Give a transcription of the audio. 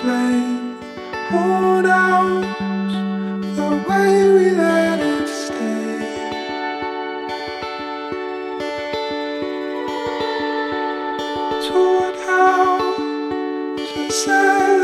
flame, worn out the way we let it stay. Toward how to say